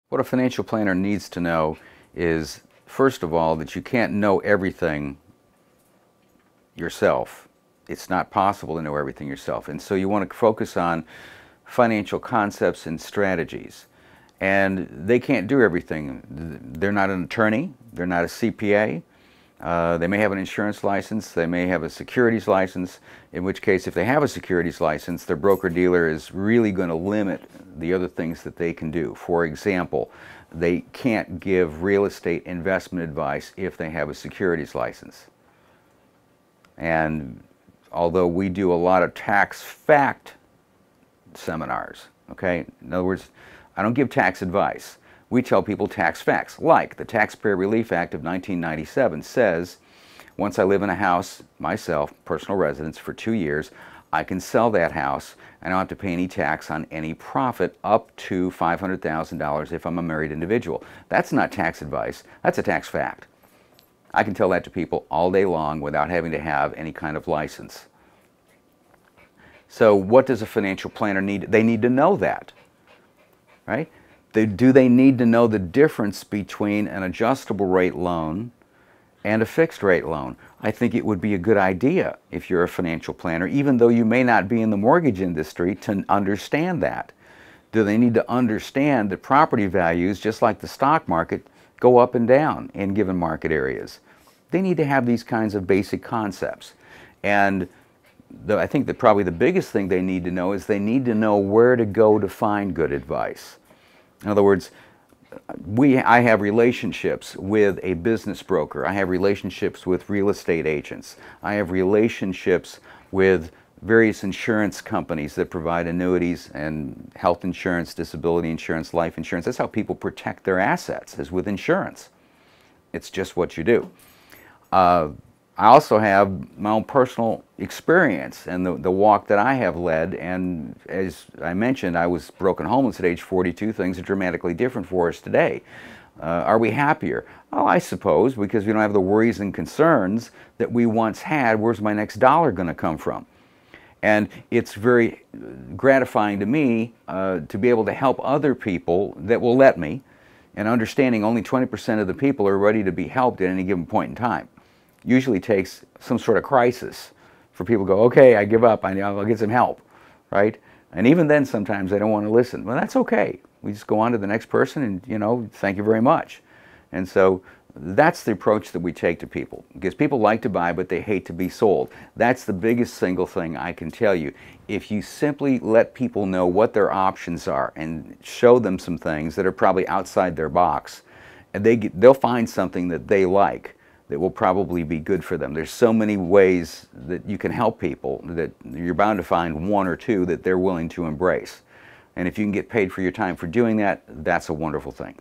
What a financial planner needs to know is, first of all, that you can't know everything yourself. It's not possible to know everything yourself. And so you want to focus on financial concepts and strategies. And they can't do everything. They're not an attorney. They're not a CPA. They may have an insurance license. They may have a securities license, in which case if they have a securities license, their broker-dealer is really going to limit the other things that they can do. For example, they can't give real estate investment advice if they have a securities license. And although we do a lot of tax fact seminars, okay? In other words, I don't give tax advice. We tell people tax facts, like the Taxpayer Relief Act of 1997 says, once I live in a house, myself, personal residence, for 2 years, I can sell that house and I don't have to pay any tax on any profit up to $500,000 if I'm a married individual. That's not tax advice, that's a tax fact. I can tell that to people all day long without having to have any kind of license. So what does a financial planner need? They need to know that, right? Do they need to know the difference between an adjustable rate loan and a fixed rate loan? I think it would be a good idea if you're a financial planner, even though you may not be in the mortgage industry, to understand that. Do they need to understand that property values, just like the stock market, go up and down in given market areas? They need to have these kinds of basic concepts. And I think that probably the biggest thing they need to know is they need to know where to go to find good advice. In other words, I have relationships with a business broker. I have relationships with real estate agents. I have relationships with various insurance companies that provide annuities and health insurance, disability insurance, life insurance. That's how people protect their assets, is with insurance. It's just what you do. I also have my own personal experience and the walk that I have led, and as I mentioned, I was broken homeless at age 42. Things are dramatically different for us today. Are we happier? Oh, I suppose, because we don't have the worries and concerns that we once had. Where's my next dollar going to come from? And it's very gratifying to me to be able to help other people that will let me, and understanding only 20% of the people are ready to be helped at any given point in time. Usually takes some sort of crisis for people to go, okay, I give up, I'll get some help, right? And even then sometimes they don't want to listen. Well, that's okay. We just go on to the next person and, you know, thank you very much. And so that's the approach that we take to people, because people like to buy but they hate to be sold. That's the biggest single thing I can tell you. If you simply let people know what their options are and show them some things that are probably outside their box, and they'll find something that they like that will probably be good for them. There's so many ways that you can help people that you're bound to find one or two that they're willing to embrace. And if you can get paid for your time for doing that, that's a wonderful thing.